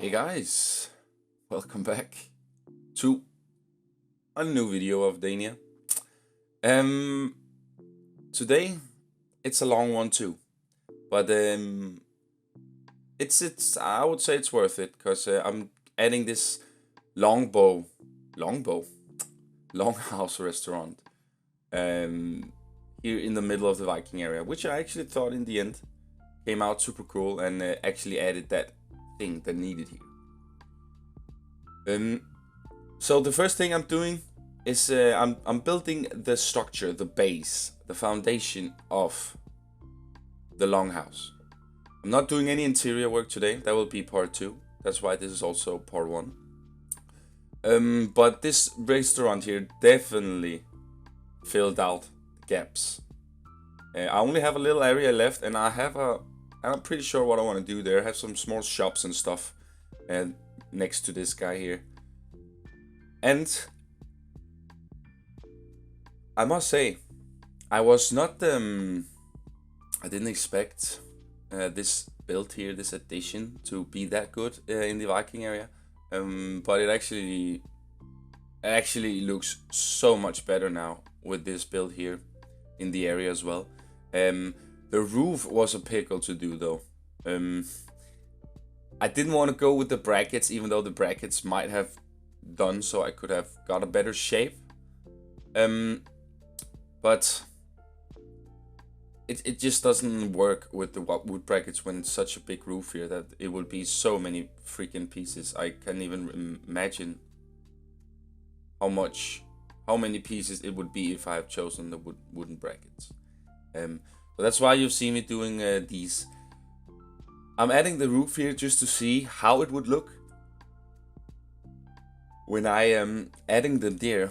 Hey guys, welcome back to a new video of Dania. Um, Today it's a long one too, but it's I would say it's worth it because I'm adding this longbow, longbow, longhouse restaurant here in the middle of the Viking area, which I actually thought in the end came out super cool and actually added that thing that needed here. So the first thing I'm doing is I'm building the structure, the base, the foundation of the longhouse. I'm not doing any interior work today. That will be part 2. That's why this is also part 1. But this restaurant here definitely filled out the gaps. I only have a little area left, and I'm pretty sure what I want to do there. I have some small shops and stuff next to this guy here. And I must say, I was not, I didn't expect this build here, this addition, to be that good in the Viking area. But it actually looks so much better now with this build here in the area as well. The roof was a pickle to do though. I didn't want to go with the brackets, even though the brackets might have done so I could have got a better shape. But it just doesn't work with the wood brackets when it's such a big roof here that it would be so many freaking pieces. I can't even imagine how many pieces it would be if I have chosen the wooden brackets. But that's why you've seen me doing these. I'm adding the roof here just to see how it would look when I am adding them there,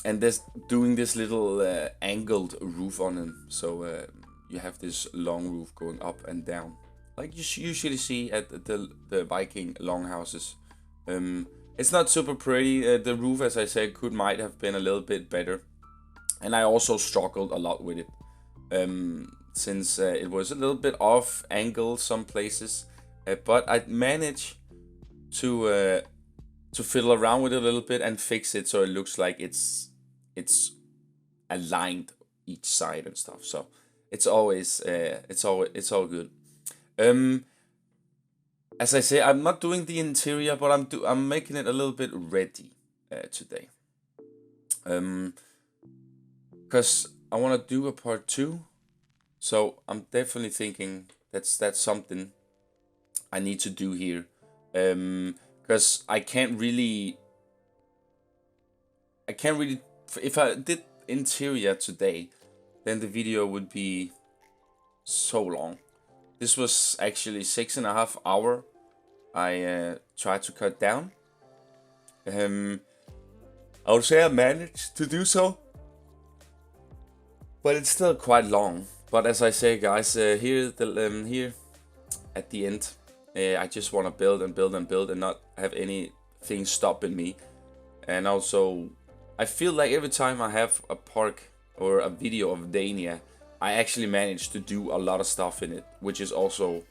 and doing this little angled roof on them. So you have this long roof going up and down, like you usually see at the Viking longhouses. It's not super pretty. The roof, as I said, might have been a little bit better, and I also struggled a lot with it, since it was a little bit off angle some places, but I managed to fiddle around with it a little bit and fix it so it looks like it's aligned each side and stuff. So it's all good. As I say, I'm not doing the interior, but I'm making it a little bit ready today. Because I want to do a part 2, so I'm definitely thinking that's something I need to do here. Because I can't really, if I did interior today, then the video would be so long. This was actually 6.5 hours. I tried to cut down. I would say I managed to do so, but it's still quite long. But as I say, guys, here at the end, I just want to build and build and build and not have anything stopping me. And also, I feel like every time I have a park or a video of Dania, I actually manage to do a lot of stuff in it, which is also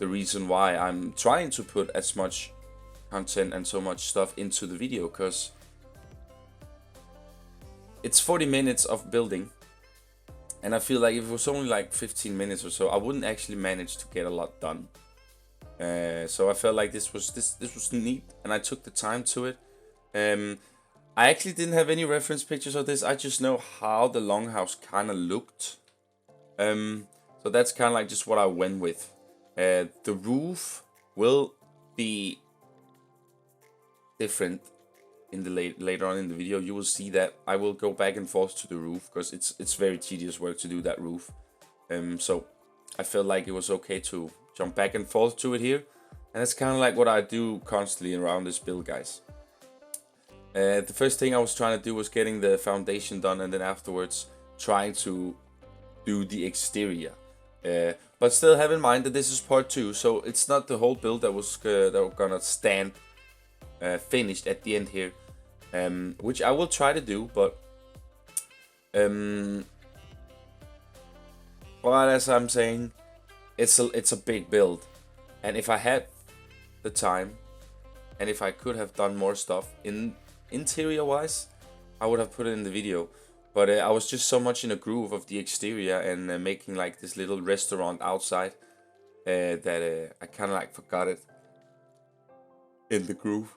the reason why I'm trying to put as much content and so much stuff into the video, because it's 40 minutes of building, and I feel like if it was only like 15 minutes or so, I wouldn't actually manage to get a lot done. So I felt like this was neat, and I took the time to it. I actually didn't have any reference pictures of this. I just know how the longhouse kind of looked. So that's kind of like just what I went with. The roof will be different in the later on in the video. You will see that I will go back and forth to the roof because it's very tedious work to do that roof. So I felt like it was okay to jump back and forth to it here, and that's kind of like what I do constantly around this build, guys. The first thing I was trying to do was getting the foundation done, and then afterwards trying to do the exterior. But still have in mind that this is part 2, so it's not the whole build that was gonna stand finished at the end here, which I will try to do. But as I'm saying, it's a big build, and if I had the time and if I could have done more stuff in interior wise, I would have put it in the video. But I was just so much in a groove of the exterior and making like this little restaurant outside that I kind of like forgot it in the groove.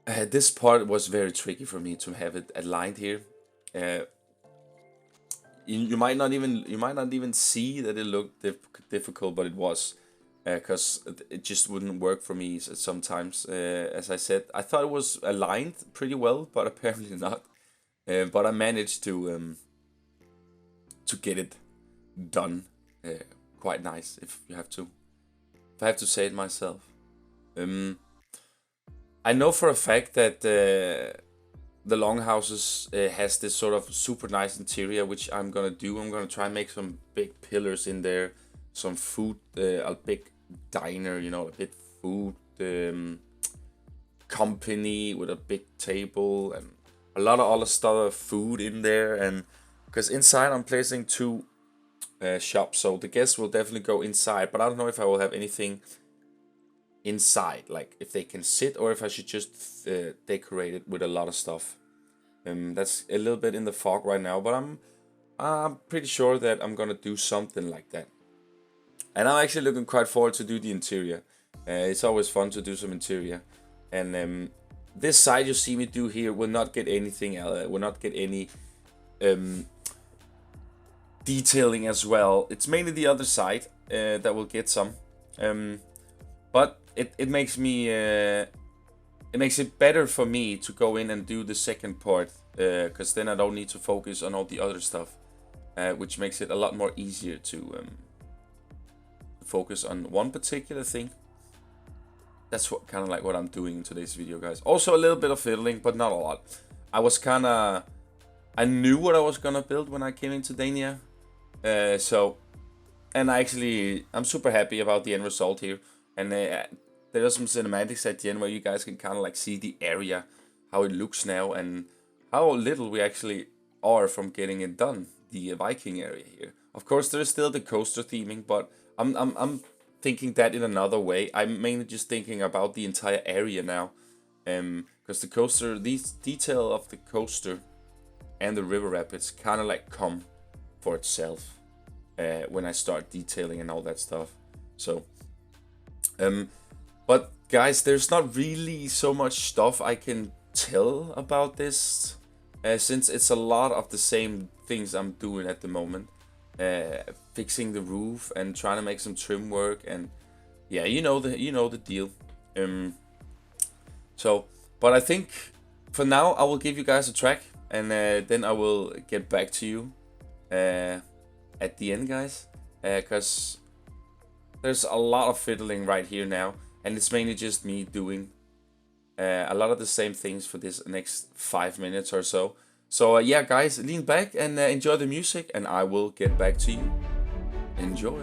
This part was very tricky for me to have it aligned here. Uh, you might not even see that it looked difficult, but it was, because it just wouldn't work for me sometimes. As I said, I thought it was aligned pretty well, but apparently not. But I managed to get it done quite nice. If I have to say it myself. I know for a fact that the longhouses has this sort of super nice interior, which I'm gonna do. I'm gonna try and make some big pillars in there, some food, a big diner, you know, a big food company with a big table and a lot of other stuff, food in there. And because inside I'm placing two shops, so the guests will definitely go inside, but I don't know if I will have anything inside, like if they can sit, or if I should just decorate it with a lot of stuff. That's a little bit in the fog right now, but I'm pretty sure that I'm gonna do something like that. And I'm actually looking quite forward to do the interior. It's always fun to do some interior. And this side you see me do here will not get anything else, will not get any detailing as well. It's mainly the other side that will get some. But it makes me it makes it better for me to go in and do the second part, because then I don't need to focus on all the other stuff, which makes it a lot more easier to focus on one particular thing. That's what kind of like what I'm doing in today's video, guys. Also a little bit of fiddling, but not a lot. I knew what I was gonna build when I came into Dania, and I'm super happy about the end result here. And there are some cinematics at the end where you guys can kind of like see the area, how it looks now, and how little we actually are from getting it done. The Viking area here. Of course, there's still the coaster theming, but I'm thinking that in another way. I'm mainly just thinking about the entire area now, because the coaster, the detail of the coaster and the river rapids kind of like come for itself when I start detailing and all that stuff. So. But guys, there's not really so much stuff I can tell about this, since it's a lot of the same things I'm doing at the moment. Fixing the roof and trying to make some trim work, and yeah, you know the deal. But I think for now I will give you guys a track, and then I will get back to you at the end, guys, because there's a lot of fiddling right here now, and it's mainly just me doing a lot of the same things for this next 5 minutes or so. So yeah, guys, lean back and enjoy the music, and I will get back to you. Enjoy.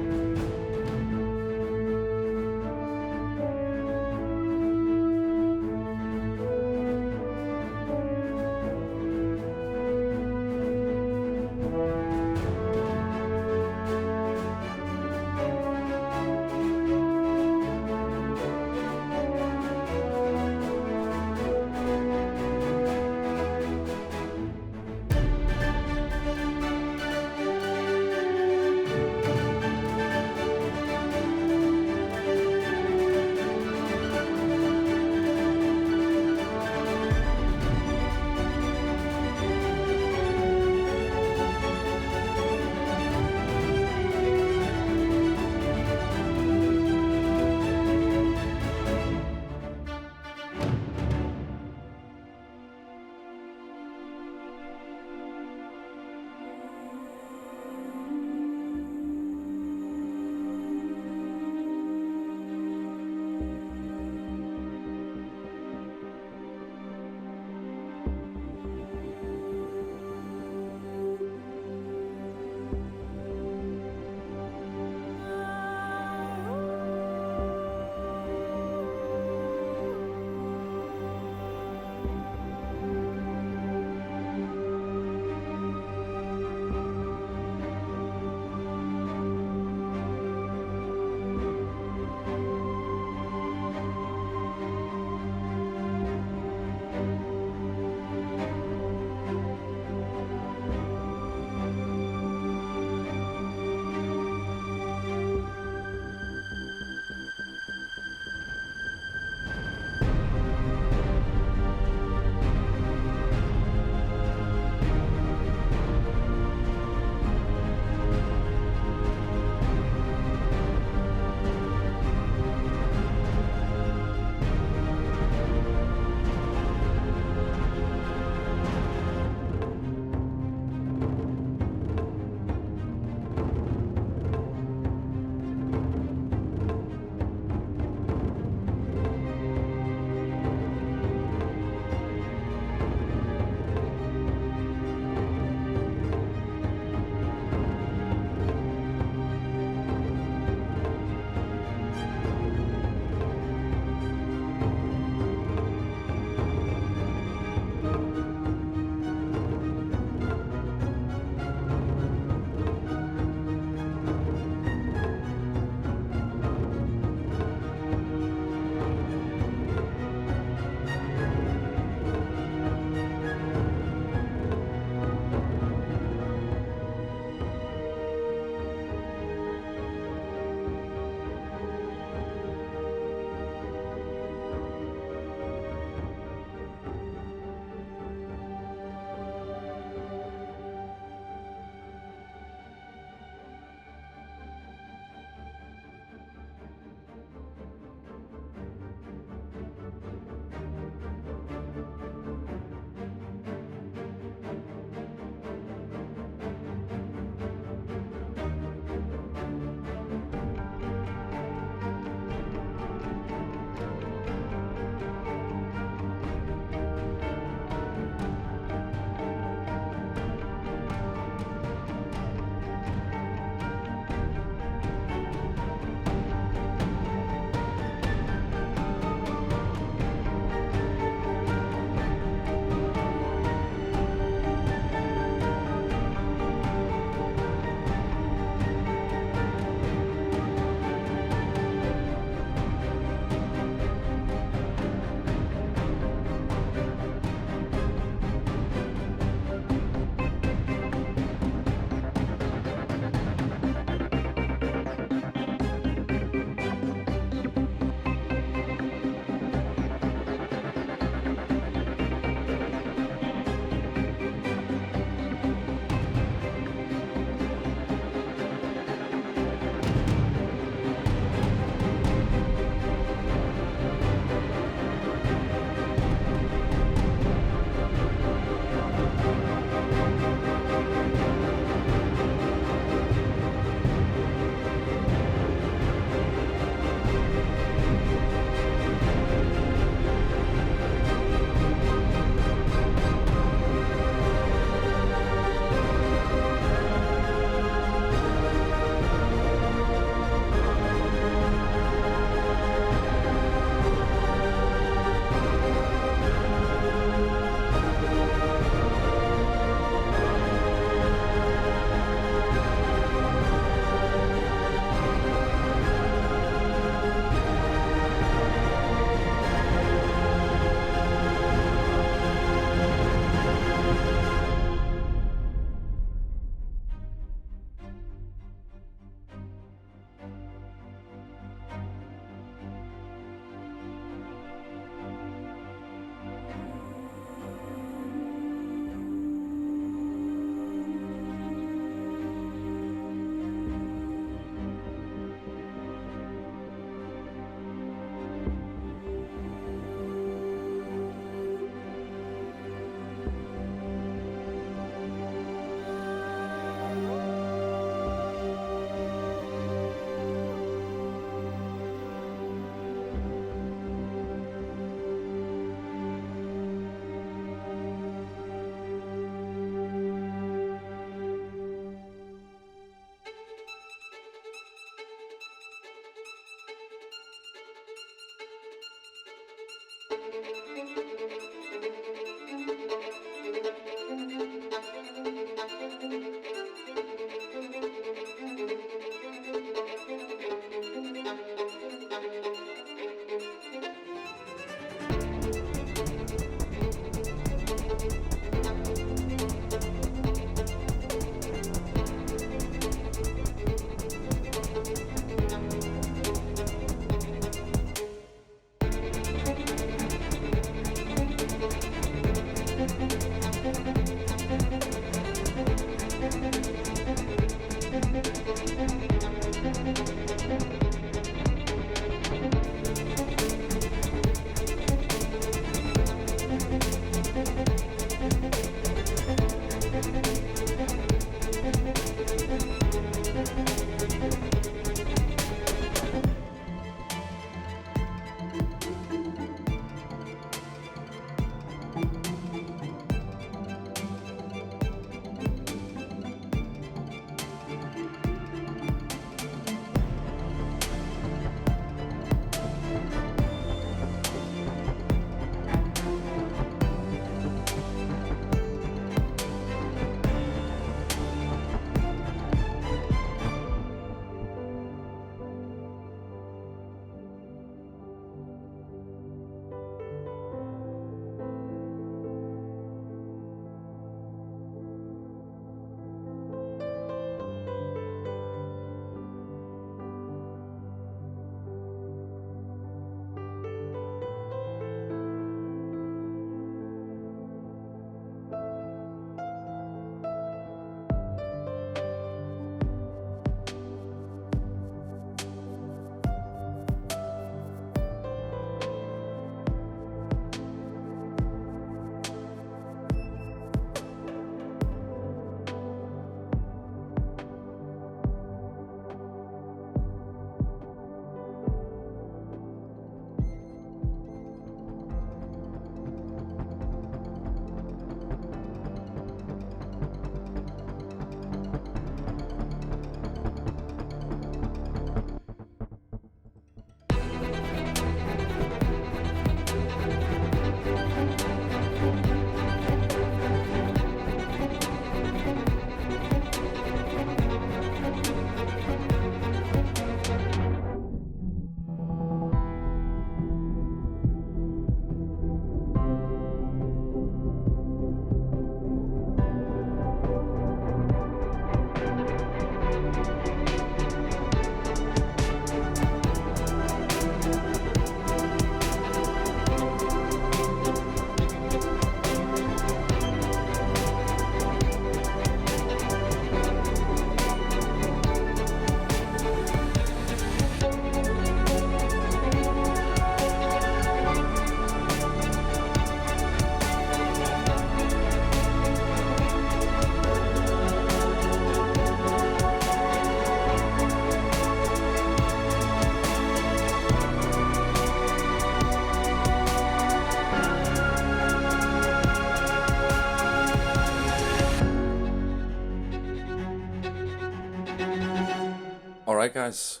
Alright guys,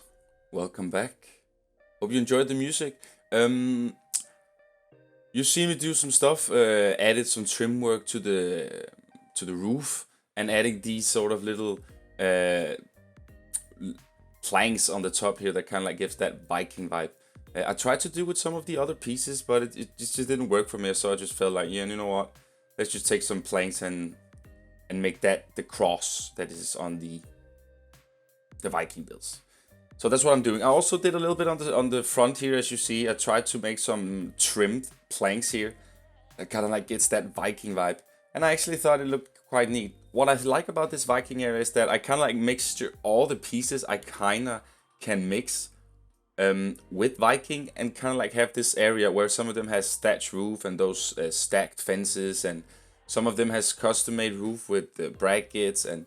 welcome back. Hope you enjoyed the music. You see me do some stuff, added some trim work to the roof, and adding these sort of little planks on the top here that kind of like gives that Viking vibe. I tried to do with some of the other pieces, but it just didn't work for me, so I just felt like, yeah, you know what, let's just take some planks and make that the cross that is on the Viking builds. So that's what I'm doing. I also did a little bit on the front here, as you see. I tried to make some trimmed planks here that kind of like gets that Viking vibe, and I actually thought it looked quite neat. What I like about this Viking area is that I kind of like mixture all the pieces I kind of can mix with Viking, and kind of like have this area where some of them has thatched roof and those stacked fences, and some of them has custom made roof with brackets, and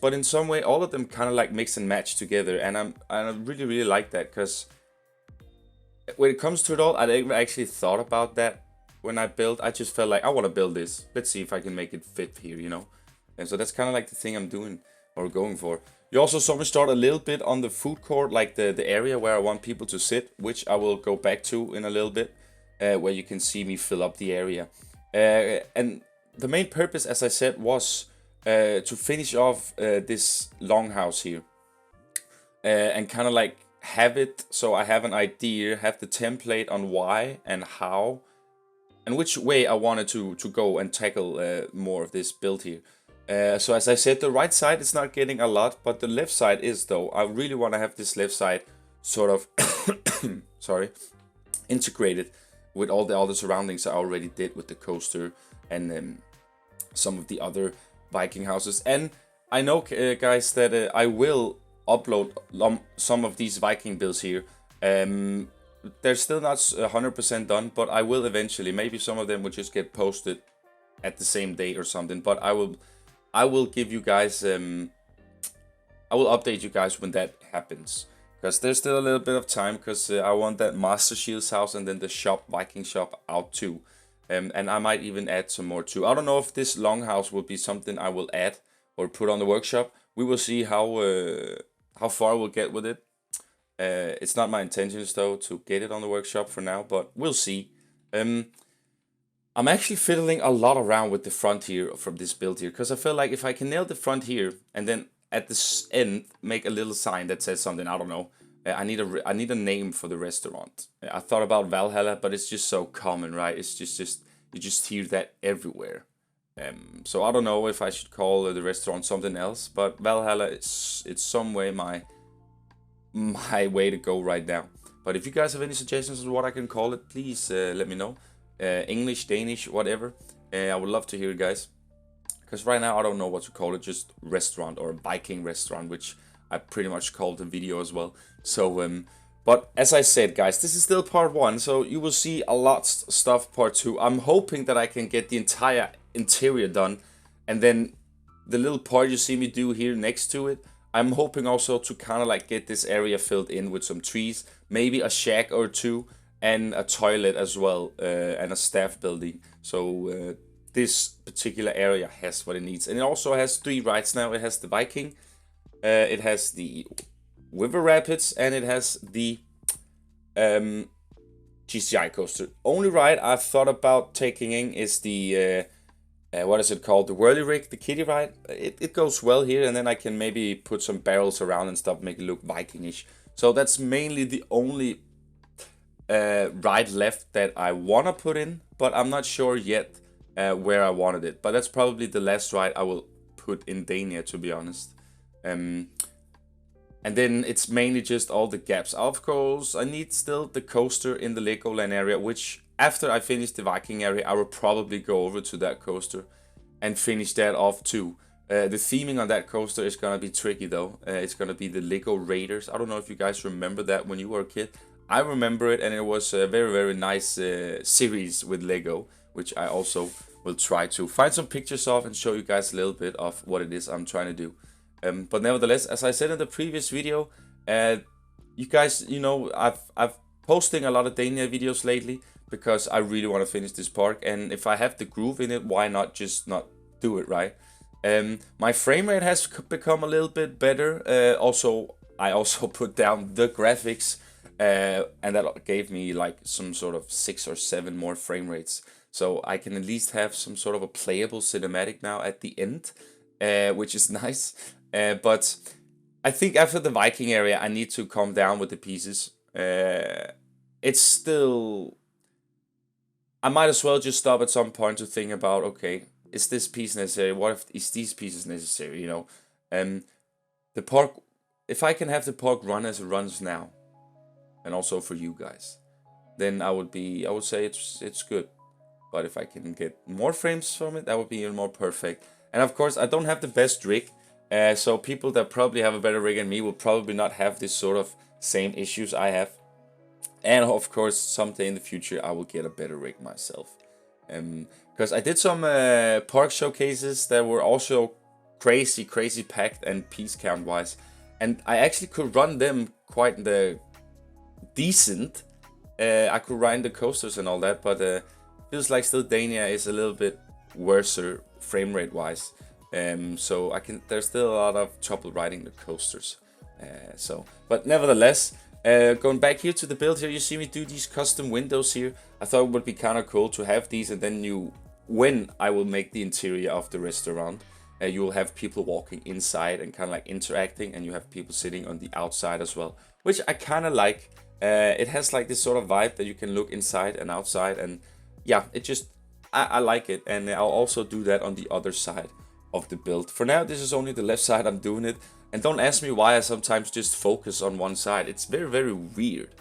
but in some way all of them kind of like mix and match together, and I really like that, because when it comes to it all, I never actually thought about that when I built. I just felt like I want to build this, let's see if I can make it fit here, you know. And so that's kind of like the thing I'm doing or going for. You also saw me start a little bit on the food court, like the area where I want people to sit, which I will go back to in a little bit, where you can see me fill up the area. And the main purpose, as I said, was to finish off this longhouse here, and kind of like have it so I have an idea, have the template on why and how and which way I wanted to go and tackle more of this build here. So as I said, the right side is not getting a lot, but the left side is, though. I really want to have this left side sort of sorry, integrated with all the other surroundings I already did with the coaster and some of the other Viking houses. And I know, guys, that I will upload some of these Viking builds here. They're still not 100% done, but I will eventually. Maybe some of them will just get posted at the same day or something. But I will give you guys, I will update you guys when that happens, because there's still a little bit of time, because I want that Master Shield's house and then the shop, Viking shop, out too. And I might even add some more too. I don't know if this longhouse will be something I will add or put on the workshop. We will see how far we'll get with it. It's not my intentions though to get it on the workshop for now, but we'll see. I'm actually fiddling a lot around with the front here from this build here, because I feel like if I can nail the front here and then at the end make a little sign that says something, I don't know. I need a name for the restaurant. I thought about Valhalla, but it's just so common, right? It's just you just hear that everywhere. So I don't know if I should call the restaurant something else, but Valhalla it's some way my way to go right now. But if you guys have any suggestions on what I can call it, please let me know. English, Danish, whatever. I would love to hear it, guys. Because right now I don't know what to call it, just restaurant or Viking restaurant, which I pretty much called the video as well. So, but as I said, guys, this is still part 1, so you will see a lot stuff part 2. I'm hoping that I can get the entire interior done, and then the little part you see me do here next to it, I'm hoping also to kind of like get this area filled in with some trees, maybe a shack or two, and a toilet as well, and a staff building. So this particular area has what it needs. And it also has 3 rides now. It has the Viking, it has the River Rapids, and it has the GCI coaster. Only ride I've thought about taking in is the what is it called? The Whirly Rig, the kiddie ride. It goes well here, and then I can maybe put some barrels around and stuff, make it look Vikingish. So that's mainly the only ride left that I want to put in, but I'm not sure yet where I wanted it. But that's probably the last ride I will put in Dania, to be honest. And then it's mainly just all the gaps. Of course, I need still the coaster in the Legoland area, which after I finish the Viking area, I will probably go over to that coaster and finish that off too. The theming on that coaster is gonna be tricky though. It's gonna be the Lego Raiders. I don't know if you guys remember that when you were a kid. I remember it, and it was a very nice series with Lego, which I also will try to find some pictures of and show you guys a little bit of what it is I'm trying to do. But nevertheless, as I said in the previous video, you guys, you know, I've posting a lot of Dania videos lately because I really want to finish this park, and if I have the groove in it, why not just not do it, right? My frame rate has become a little bit better. Also, I also put down the graphics, and that gave me like some sort of 6 or 7 more frame rates. So I can at least have some sort of a playable cinematic now at the end, which is nice. But I think after the Viking area, I need to calm down with the pieces. It's still. I might as well just stop at some point to think about, okay, is this piece necessary? What if is these pieces necessary? You know, and the park. If I can have the park run as it runs now, and also for you guys, then I would say it's good. But if I can get more frames from it, that would be even more perfect. And of course, I don't have the best rig, so people that probably have a better rig than me will probably not have this sort of same issues I have. And of course, someday in the future, I will get a better rig myself. Because I did some park showcases that were also crazy packed and piece count wise, and I actually could run them quite decent. I could run the coasters and all that, but feels like still Dania is a little bit worse frame rate wise. So there's still a lot of trouble riding the coasters. But nevertheless, going back here to the build here, you see me do these custom windows here. I thought it would be kind of cool to have these, and then when I will make the interior of the restaurant, you will have people walking inside and kind of like interacting, and you have people sitting on the outside as well, which I kind of like. It has like this sort of vibe that you can look inside and outside, and yeah, I like it. And I'll also do that on the other side of the build. For now, this is only the left side I'm doing it, and don't ask me why I sometimes just focus on one side. It's very weird.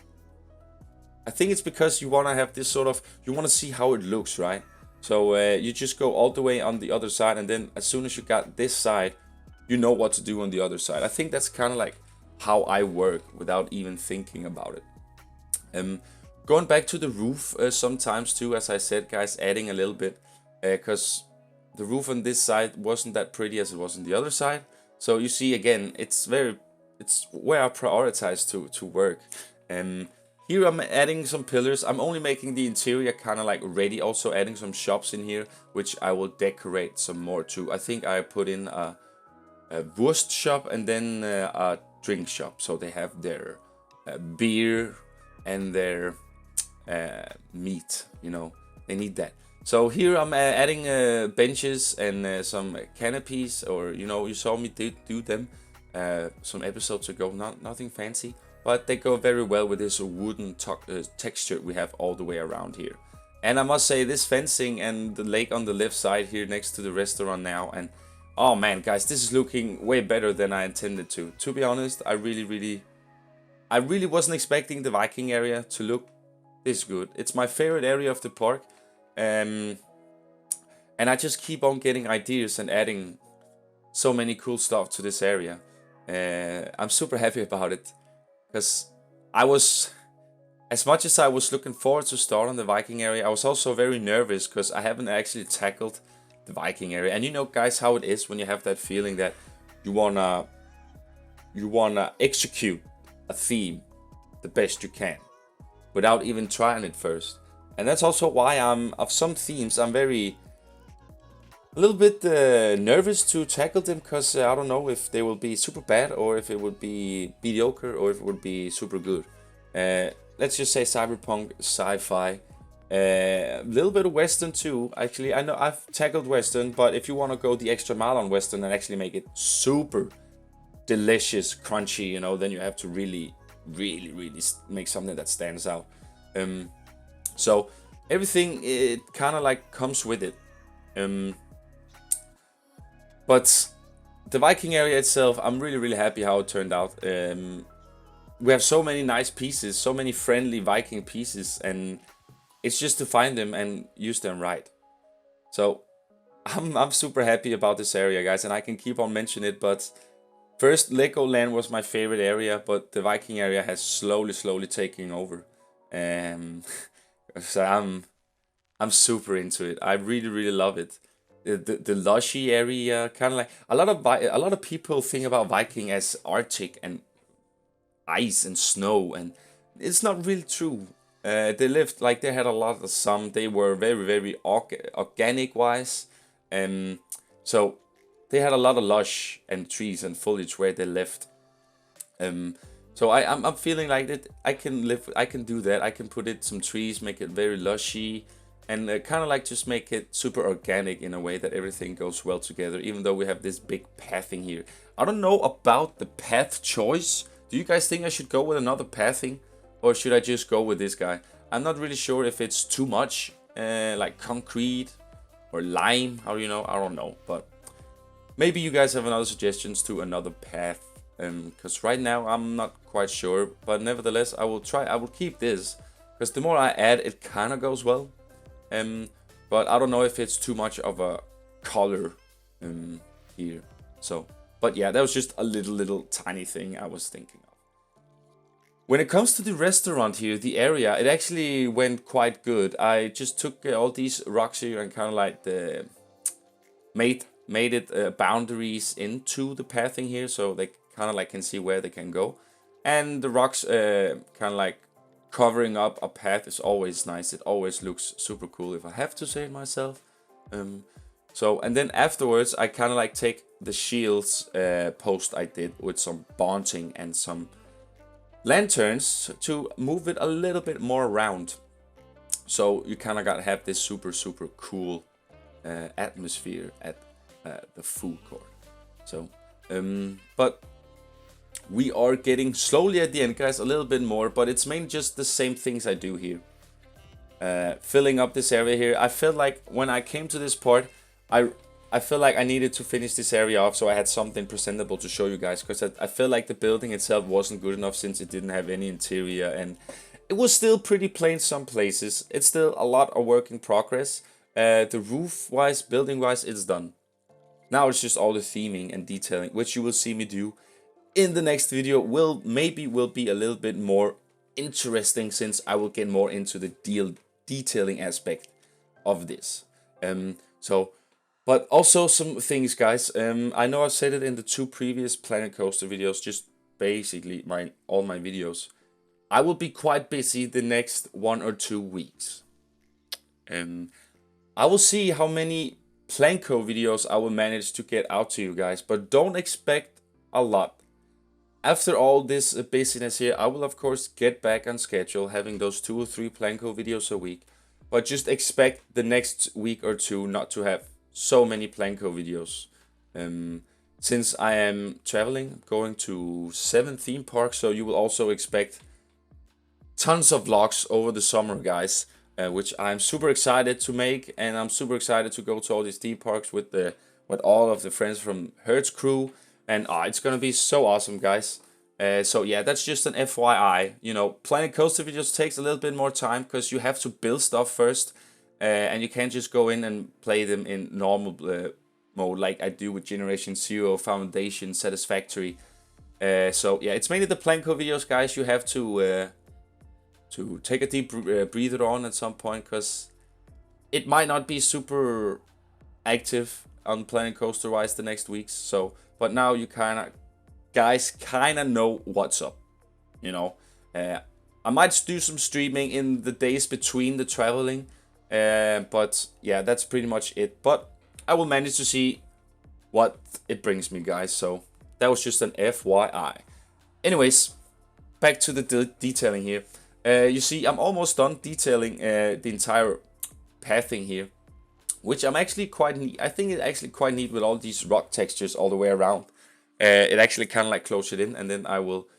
I think it's because you want to have this sort of, you want to see how it looks, right? So you just go all the way on the other side, and then as soon as you got this side, you know what to do on the other side. I think that's kind of like how I work without even thinking about it. Going back to the roof sometimes too, as I said, guys, adding a little bit, because the roof on this side wasn't that pretty as it was on the other side. So you see, again, it's where I prioritize to work. Here I'm adding some pillars. I'm only making the interior kind of like ready, also adding some shops in here, which I will decorate some more too. I think I put in a Wurst shop and then a drink shop, so they have their beer and their meat, you know, they need that. So here I'm adding benches and some canopies, or you know, you saw me do them some episodes ago. Nothing fancy, but they go very well with this wooden texture we have all the way around here. And I must say, this fencing and the lake on the left side here next to the restaurant now, and oh man, guys, this is looking way better than I intended to. To be honest, I really wasn't expecting the Viking area to look this good. It's my favorite area of the park. And I just keep on getting ideas and adding so many cool stuff to this area. I'm super happy about it, because as much as I was looking forward to start on the Viking area, I was also very nervous because I haven't actually tackled the Viking area. And you know, guys, how it is when you have that feeling that you wanna execute a theme the best you can without even trying it first. And that's also why of some themes I'm a little bit nervous to tackle them, because I don't know if they will be super bad, or if it would be mediocre, or if it would be super good. Let's just say cyberpunk, sci-fi, a little bit of western too. Actually, I know I've tackled western, but if you want to go the extra mile on western and actually make it super delicious, crunchy, you know, then you have to really make something that stands out. So everything, it kind of like comes with it. But the Viking area itself, I'm really happy how it turned out. We have so many nice pieces, so many friendly Viking pieces, and it's just to find them and use them right. So I'm super happy about this area, guys, and I can keep on mentioning it, but first, Legoland was my favorite area, but the Viking area has slowly taken over. So I'm super into it. I really love it. The lushy area, kind of like a lot of people think about Viking as Arctic and ice and snow, and it's not really true. They had a lot of sun. They were very organic wise, so they had a lot of lush and trees and foliage where they lived. So I'm feeling like that I can live, I can do that. I can put it some trees, make it very lushy, and kind of like just make it super organic in a way that everything goes well together, even though we have this big pathing here. I don't know about the path choice. Do you guys think I should go with another pathing, or should I just go with this guy? I'm not really sure if it's too much, like concrete or lime. How do you know? I don't know, but maybe you guys have another suggestions to another path. Because right now I'm not quite sure, but nevertheless I will try. I will keep this because the more I add, it kind of goes well. But I don't know if it's too much of a color here. So, but yeah, that was just a little tiny thing I was thinking of. When it comes to the restaurant here, the area, it actually went quite good. I just took all these rocks here and kind of like made it boundaries into the pathing here, so they kind of like can see where they can go. And the rocks kind of like covering up a path is always nice. It always looks super cool, if I have to say it myself. So, and then afterwards I kind of like take the shields post I did with some bunting and some lanterns to move it a little bit more around. So you kind of gotta have this super cool atmosphere at the food court. So, but we are getting slowly at the end, guys, a little bit more, but it's mainly just the same things I do here. Filling up this area here. I felt like when I came to this part, I felt like I needed to finish this area off so I had something presentable to show you guys, because I felt like the building itself wasn't good enough since it didn't have any interior, and it was still pretty plain some places. It's still a lot of work in progress. The roof wise, building wise, it's done. Now it's just all the theming and detailing, which you will see me do in the next video. Will be a little bit more interesting, since I will get more into the detailing aspect of this. But also some things, guys. I know I've said it in the 2 previous Planet Coaster videos, just basically all my videos. I will be quite busy the next 1 or 2 weeks. I will see how many Planco videos I will manage to get out to you guys, but don't expect a lot. After all this busyness here, I will of course get back on schedule, having those 2 or 3 Planco videos a week. But just expect the next week or 2 not to have so many Planco videos. Since I am traveling, going to 7 theme parks, so you will also expect tons of vlogs over the summer, guys. Which I'm super excited to make, and I'm super excited to go to all these theme parks with all of the friends from Hertz crew, and it's gonna be so awesome, guys. So yeah, that's just an FYI. You know, Planet Coaster videos takes a little bit more time because you have to build stuff first, and you can't just go in and play them in normal mode like I do with Generation Zero, Foundation, Satisfactory. So yeah, it's mainly the Planco videos, guys. You have to take a deep breather on at some point, because it might not be super active on Planet Coaster wise the next weeks. So, but now you guys kind of know what's up, you know. I might do some streaming in the days between the traveling, but yeah, that's pretty much it. But I will manage to see what it brings me, guys. So that was just an FYI. Anyways, back to the detailing here. You see, I'm almost done detailing the entire pathing here, which I'm actually quite neat. I think it's actually quite neat with all these rock textures all the way around. It actually kind of like closes it in, and then I will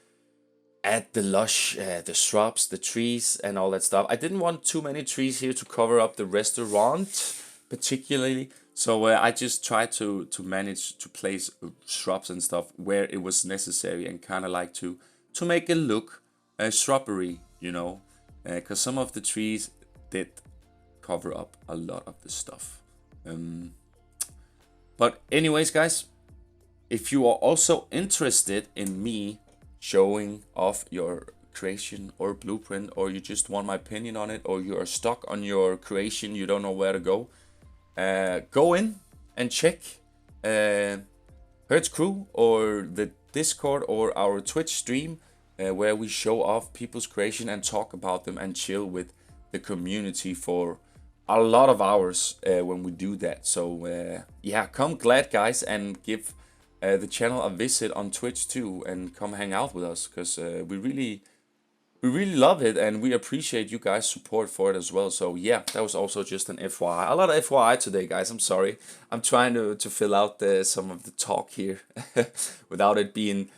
add the lush, the shrubs, the trees, and all that stuff. I didn't want too many trees here to cover up the restaurant, particularly. So I just tried to manage to place shrubs and stuff where it was necessary, and kind of like to make it look shrubbery, you know, because some of the trees did cover up a lot of the stuff. But anyways, guys, if you are also interested in me showing off your creation or blueprint, or you just want my opinion on it, or you are stuck on your creation, you don't know where to go, go in and check Hertz Crew or the Discord or our Twitch stream, where we show off people's creation and talk about them and chill with the community for a lot of hours when we do that. So yeah, come glad, guys, and give the channel a visit on Twitch too, and come hang out with us, because we really love it, and we appreciate you guys' support for it as well. So yeah, that was also just an FYI. A lot of FYI today, guys. I'm sorry. I'm trying to fill out some of the talk here without it being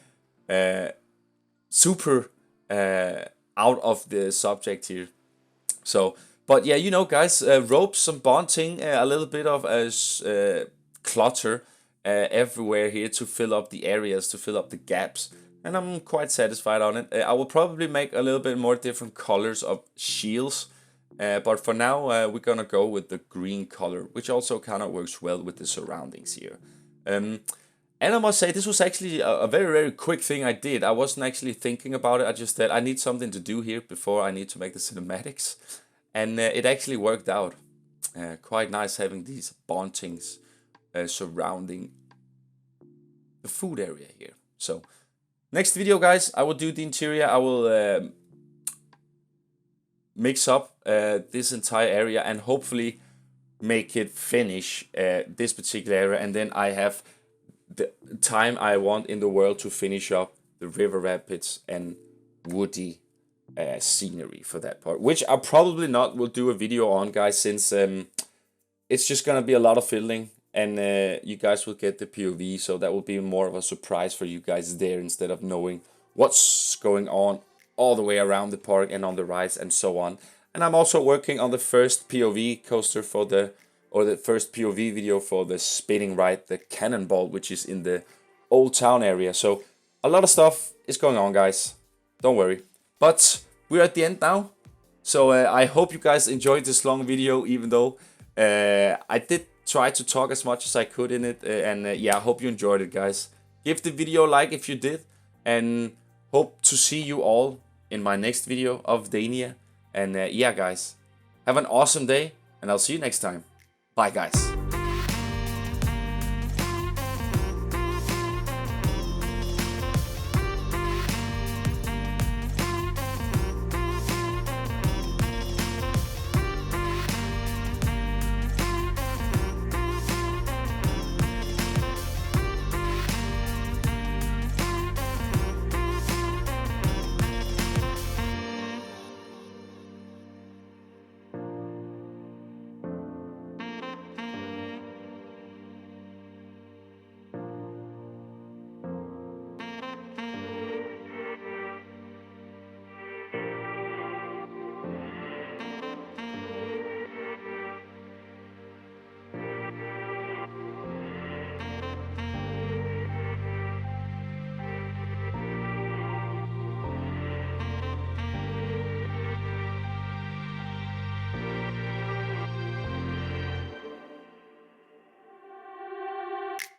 super out of the subject here. So, but yeah, you know, guys, ropes, some bonding, a little bit of clutter everywhere here to fill up the areas, to fill up the gaps. And I'm quite satisfied on it. I will probably make a little bit more different colors of shields. But for now, we're gonna go with the green color, which also kind of works well with the surroundings here. And I must say, this was actually a very, very quick thing I did. I wasn't actually thinking about it. I just said, I need something to do here before I need to make the cinematics. And it actually worked out. Quite nice having these bondings surrounding the food area here. So, next video, guys, I will do the interior. I will mix up this entire area and hopefully make it finish this particular area. And then I have the time I want in the world to finish up the river rapids and woody scenery for that part, which I probably not will do a video on, guys, since it's just gonna be a lot of filming, and you guys will get the POV, so that will be more of a surprise for you guys there, instead of knowing what's going on all the way around the park and on the rides and so on. And I'm also working on the first POV coaster for the first POV video for the spinning ride, the Cannonball, which is in the Old Town area. So a lot of stuff is going on, guys. Don't worry. But we're at the end now. So I hope you guys enjoyed this long video, even though I did try to talk as much as I could in it. Yeah, I hope you enjoyed it, guys. Give the video a like if you did. And hope to see you all in my next video of Dania. And yeah, guys, have an awesome day. And I'll see you next time. Bye, guys.